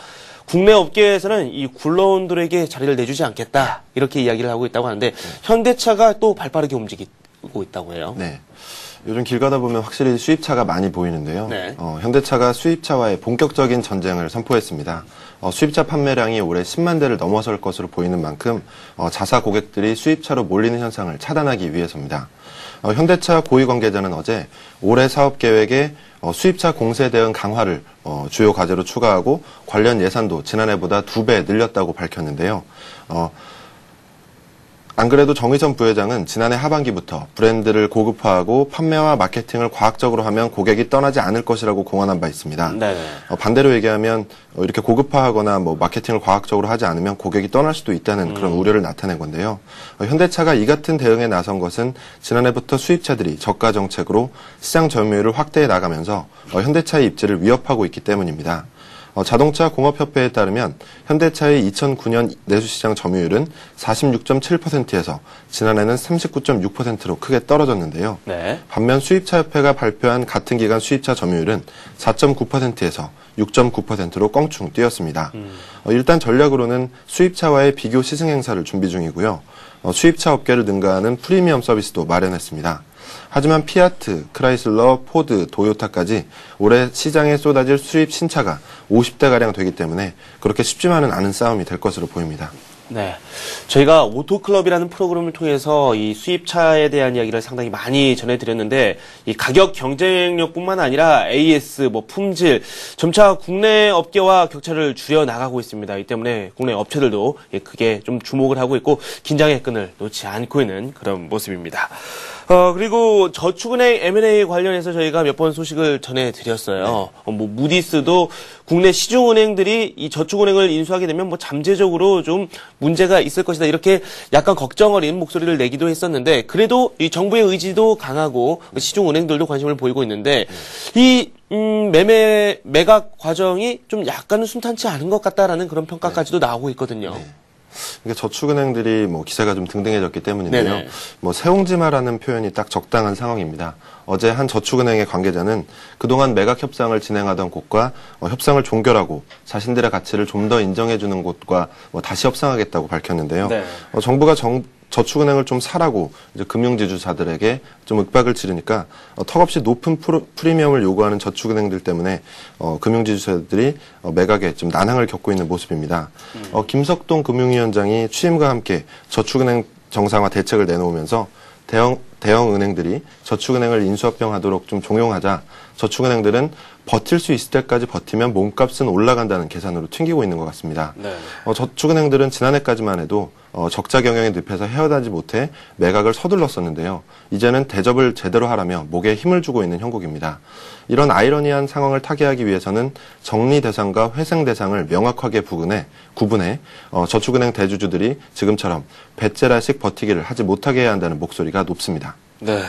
국내 업계에서는 이 굴러온들에게 자리를 내주지 않겠다, 이렇게 이야기를 하고 있다고 하는데 현대차가 또 발빠르게 움직이고 있다고 해요. 네. 요즘 길 가다 보면 확실히 수입차가 많이 보이는데요. 네. 현대차가 수입차와의 본격적인 전쟁을 선포했습니다. 수입차 판매량이 올해 10만 대를 넘어설 것으로 보이는 만큼 자사 고객들이 수입차로 몰리는 현상을 차단하기 위해서입니다. 현대차 고위 관계자는 어제 올해 사업 계획에 수입차 공세 대응 강화를 주요 과제로 추가하고 관련 예산도 지난해보다 2배 늘렸다고 밝혔는데요. 안 그래도 정의선 부회장은 지난해 하반기부터 브랜드를 고급화하고 판매와 마케팅을 과학적으로 하면 고객이 떠나지 않을 것이라고 공언한 바 있습니다. 반대로 얘기하면 이렇게 고급화하거나 마케팅을 과학적으로 하지 않으면 고객이 떠날 수도 있다는 그런 우려를 나타낸 건데요. 현대차가 이 같은 대응에 나선 것은 지난해부터 수입차들이 저가 정책으로 시장 점유율을 확대해 나가면서 현대차의 입지를 위협하고 있기 때문입니다. 자동차 공업협회에 따르면 현대차의 2009년 내수시장 점유율은 46.7%에서 지난해는 39.6%로 크게 떨어졌는데요. 네. 반면 수입차협회가 발표한 같은 기간 수입차 점유율은 4.9%에서 6.9%로 껑충 뛰었습니다. 일단 전략으로는 수입차와의 비교 시승 행사를 준비 중이고요. 수입차 업계를 능가하는 프리미엄 서비스도 마련했습니다. 하지만 피아트, 크라이슬러, 포드, 도요타까지 올해 시장에 쏟아질 수입 신차가 50대가량 되기 때문에 그렇게 쉽지만은 않은 싸움이 될 것으로 보입니다. 네. 저희가 오토클럽이라는 프로그램을 통해서 이 수입차에 대한 이야기를 상당히 많이 전해드렸는데, 이 가격 경쟁력뿐만 아니라 AS, 품질, 점차 국내 업계와 격차를 줄여나가고 있습니다. 이 때문에 국내 업체들도 크게 좀 주목을 하고 있고, 긴장의 끈을 놓지 않고 있는 그런 모습입니다. 그리고 저축은행 M&A 관련해서 저희가 몇 번 소식을 전해드렸어요. 네. 무디스도 국내 시중은행들이 이 저축은행을 인수하게 되면 잠재적으로 좀 문제가 있을 것이다. 이렇게 약간 걱정 어린 목소리를 내기도 했었는데, 그래도 이 정부의 의지도 강하고 시중은행들도 관심을 보이고 있는데, 이 매각 과정이 좀 약간은 순탄치 않은 것 같다라는 그런 평가까지도 나오고 있거든요. 네. 이게 저축은행들이 기세가 좀 등등해졌기 때문인데요. 새옹지마라는 표현이 딱 적당한 상황입니다. 어제 한 저축은행의 관계자는 그동안 매각 협상을 진행하던 곳과 협상을 종결하고 자신들의 가치를 좀 더 인정해주는 곳과 다시 협상하겠다고 밝혔는데요. 네. 정부가 저축은행을 좀 사라고 이제 금융지주사들에게 좀 윽박을 지르니까 턱없이 높은 프리미엄을 요구하는 저축은행들 때문에 금융지주사들이 매각에 좀 난항을 겪고 있는 모습입니다. 김석동 금융위원장이 취임과 함께 저축은행 정상화 대책을 내놓으면서 대형 은행들이 저축은행을 인수합병하도록 좀 종용하자 저축은행들은 버틸 수 있을 때까지 버티면 몸값은 올라간다는 계산으로 튕기고 있는 것 같습니다. 네. 저축은행들은 지난해까지만 해도 적자 경영의 늪에서 헤어나지 못해 매각을 서둘렀었는데요. 이제는 대접을 제대로 하라며 목에 힘을 주고 있는 형국입니다. 이런 아이러니한 상황을 타개하기 위해서는 정리 대상과 회생 대상을 명확하게 구분해 저축은행 대주주들이 지금처럼 배째라식 버티기를 하지 못하게 해야 한다는 목소리가 높습니다. 네.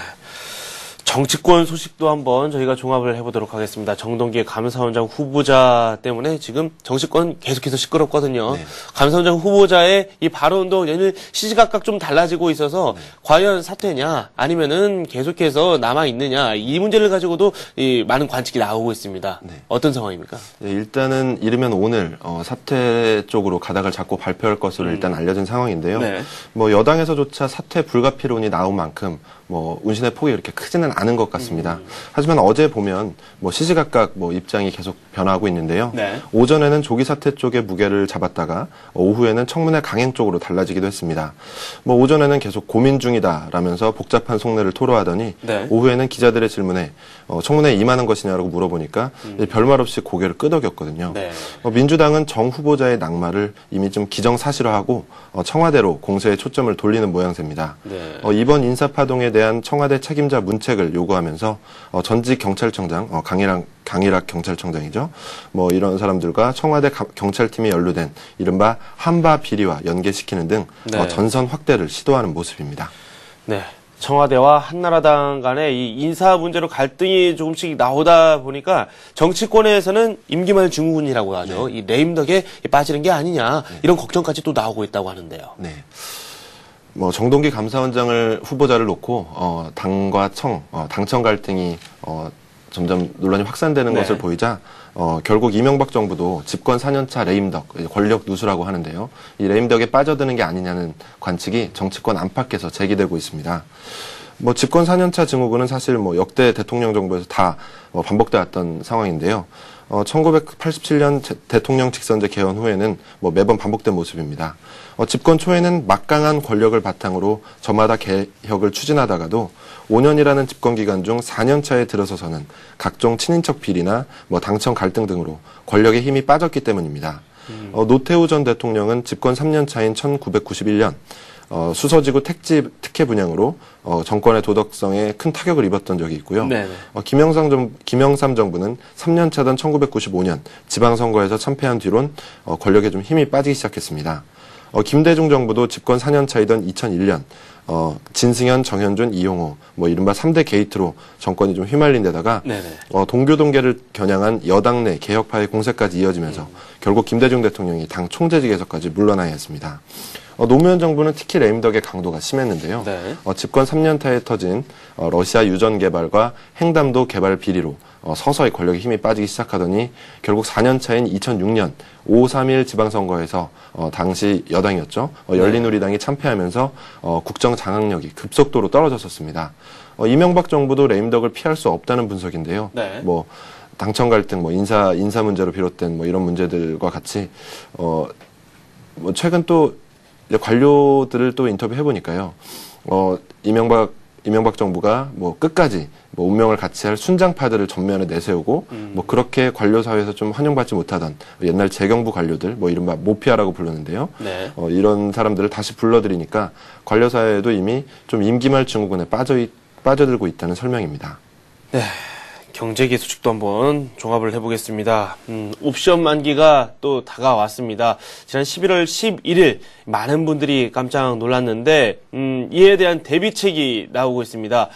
정치권 소식도 한번 저희가 종합을 해보도록 하겠습니다. 정동기 감사원장 후보자 때문에 지금 정치권 계속해서 시끄럽거든요. 네. 감사원장 후보자의 이 발언도 얘는 시시각각 좀 달라지고 있어서 과연 사퇴냐 아니면은 계속해서 남아있느냐 이 문제를 가지고도 많은 관측이 나오고 있습니다. 네. 어떤 상황입니까? 네, 일단은 이르면 오늘 사퇴 쪽으로 가닥을 잡고 발표할 것으로 일단 알려진 상황인데요. 네. 여당에서조차 사퇴 불가피론이 나온 만큼 운신의 폭이 그렇게 크지는 않은 것 같습니다. 하지만 어제 보면 시시각각 입장이 계속 변화하고 있는데요. 네. 오전에는 조기 사퇴 쪽의 무게를 잡았다가 오후에는 청문회 강행 쪽으로 달라지기도 했습니다. 오전에는 계속 고민 중이다라면서 복잡한 속내를 토로하더니 네. 오후에는 기자들의 질문에 청문회에 임하는 것이냐라고 물어보니까 별말 없이 고개를 끄덕였거든요. 네. 민주당은 정 후보자의 낙마를 이미 좀 기정사실화하고 청와대로 공세에 초점을 돌리는 모양새입니다. 네. 이번 인사파동에 대한 청와대 책임자 문책을 요구하면서 전직 경찰청장 강일학 경찰청장이죠. 이런 사람들과 청와대 경찰팀이 연루된 이른바 한바 비리와 연계시키는 등 네. 전선 확대를 시도하는 모습입니다. 네. 청와대와 한나라당 간의 이 인사 문제로 갈등이 조금씩 나오다 보니까 정치권에서는 임기말 증후군이라고 하죠. 네. 이 레임덕에 빠지는 게 아니냐 이런 걱정까지 또 나오고 있다고 하는데요. 네. 정동기 감사원장을 후보자를 놓고 당과 당청 갈등이 점점 논란이 확산되는 네. 것을 보이자 결국 이명박 정부도 집권 4년차 레임덕, 권력 누수라고 하는데요. 이 레임덕에 빠져드는 게 아니냐는 관측이 정치권 안팎에서 제기되고 있습니다. 집권 4년차 증후군은 사실 역대 대통령 정부에서 다 반복돼 왔던 상황인데요. 1987년 대통령 직선제 개헌 후에는 매번 반복된 모습입니다. 집권 초에는 막강한 권력을 바탕으로 저마다 개혁을 추진하다가도 5년이라는 집권 기간 중 4년 차에 들어서서는 각종 친인척 비리나 당청 갈등 등으로 권력의 힘이 빠졌기 때문입니다. 노태우 전 대통령은 집권 3년 차인 1991년 수서지구 특혜 분양으로 정권의 도덕성에 큰 타격을 입었던 적이 있고요. 김영삼 정부는 3년 차던 1995년 지방선거에서 참패한 뒤론 권력에 좀 힘이 빠지기 시작했습니다. 김대중 정부도 집권 4년 차이던 2001년 진승현, 정현준, 이용호 이른바 3대 게이트로 정권이 좀 휘말린 데다가 동교동계를 겨냥한 여당 내 개혁파의 공세까지 이어지면서 결국 김대중 대통령이 당 총재직에서까지 물러나야 했습니다. 노무현 정부는 특히 레임덕의 강도가 심했는데요. 네. 집권 3년차에 터진 러시아 유전 개발과 횡담도 개발 비리로 서서히 권력의 힘이 빠지기 시작하더니 결국 4년차인 2006년 5.3.1 지방선거에서 당시 여당이었죠. 열린우리당이 참패하면서 국정 장악력이 급속도로 떨어졌었습니다. 이명박 정부도 레임덕을 피할 수 없다는 분석인데요. 네. 당청 갈등, 인사 문제로 비롯된 이런 문제들과 같이 최근 또 관료들을 또 인터뷰해 보니까요. 이명박 정부가 뭐 끝까지 뭐 운명을 같이 할 순장파들을 전면에 내세우고 뭐 그렇게 관료 사회에서 좀 환영받지 못하던 옛날 재경부 관료들 뭐 이른바 모피아라고 부르는데요. 네. 이런 사람들을 다시 불러들이니까 관료 사회에도 이미 좀 임기말 증후군에 빠져들고 있다는 설명입니다. 네. 경제계 소식도 한번 종합을 해보겠습니다. 옵션 만기가 또 다가왔습니다. 지난 11월 11일 많은 분들이 깜짝 놀랐는데 이에 대한 대비책이 나오고 있습니다.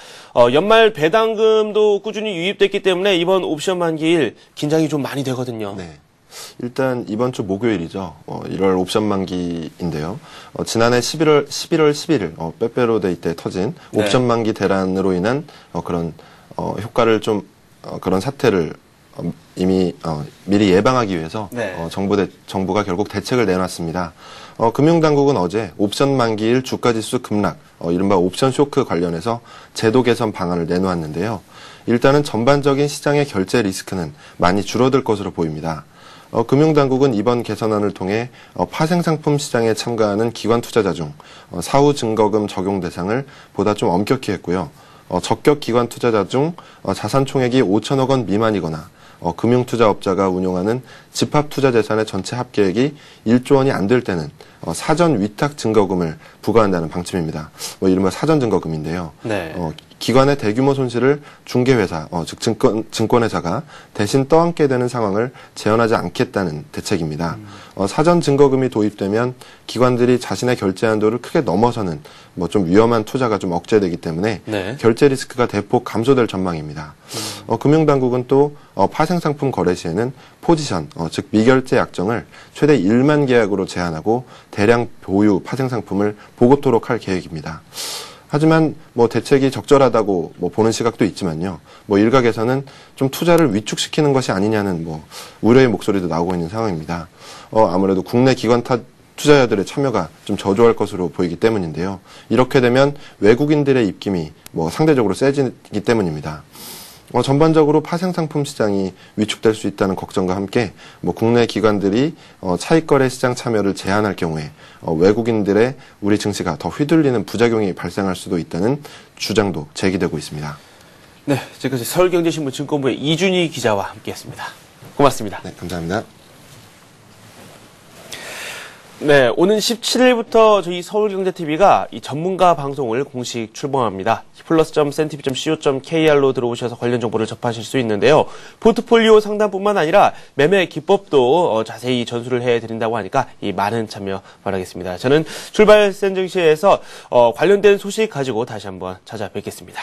연말 배당금도 꾸준히 유입됐기 때문에 이번 옵션 만기일 긴장이 좀 많이 되거든요. 네. 일단 이번 주 목요일이죠. 1월 옵션 만기인데요. 지난해 11월 11일 빼빼로데이 때 터진 옵션 네. 만기 대란으로 인한 그런 효과를 좀 그런 사태를 이미 미리 예방하기 위해서 네. 정부가 결국 대책을 내놨습니다. 금융당국은 어제 옵션 만기일 주가지수 급락, 이른바 옵션 쇼크 관련해서 제도 개선 방안을 내놓았는데요. 일단은 전반적인 시장의 결제 리스크는 많이 줄어들 것으로 보입니다. 금융당국은 이번 개선안을 통해 파생상품 시장에 참가하는 기관 투자자 중 사후 증거금 적용 대상을 보다 좀 엄격히 했고요. 적격 기관 투자자 중 자산 총액이 5천억 원 미만이거나 금융투자업자가 운용하는 집합투자재산의 전체 합계액이 1조 원이 안 될 때는 사전 위탁 증거금을 부과한다는 방침입니다. 이른바 사전 증거금인데요. 네. 기관의 대규모 손실을 중개회사, 즉 증권회사가 대신 떠안게 되는 상황을 재현하지 않겠다는 대책입니다. 사전 증거금이 도입되면 기관들이 자신의 결제 한도를 크게 넘어서는 좀 위험한 투자가 좀 억제되기 때문에 네. 결제 리스크가 대폭 감소될 전망입니다. 금융당국은 또 파생상품 거래 시에는 포지션, 즉 미결제 약정을 최대 1만 계약으로 제한하고 대량 보유 파생상품을 보고토록 할 계획입니다. 하지만 대책이 적절하다고 보는 시각도 있지만요. 일각에서는 좀 투자를 위축시키는 것이 아니냐는 우려의 목소리도 나오고 있는 상황입니다. 아무래도 국내 기관 투자자들의 참여가 좀 저조할 것으로 보이기 때문인데요. 이렇게 되면 외국인들의 입김이 상대적으로 세지기 때문입니다. 전반적으로 파생상품 시장이 위축될 수 있다는 걱정과 함께 국내 기관들이 차익거래 시장 참여를 제한할 경우에 외국인들의 우리 증시가 더 휘둘리는 부작용이 발생할 수도 있다는 주장도 제기되고 있습니다. 네, 지금까지 서울경제신문 증권부의 이준희 기자와 함께했습니다. 고맙습니다. 네, 감사합니다. 네, 오는 17일부터 저희 서울경제TV가 이 전문가 방송을 공식 출범합니다. plus.cntv.co.kr로 들어오셔서 관련 정보를 접하실 수 있는데요. 포트폴리오 상담뿐만 아니라 매매 기법도 자세히 전수를 해드린다고 하니까 이 많은 참여 바라겠습니다. 저는 출발 센증시에서 관련된 소식 가지고 다시 한번 찾아뵙겠습니다.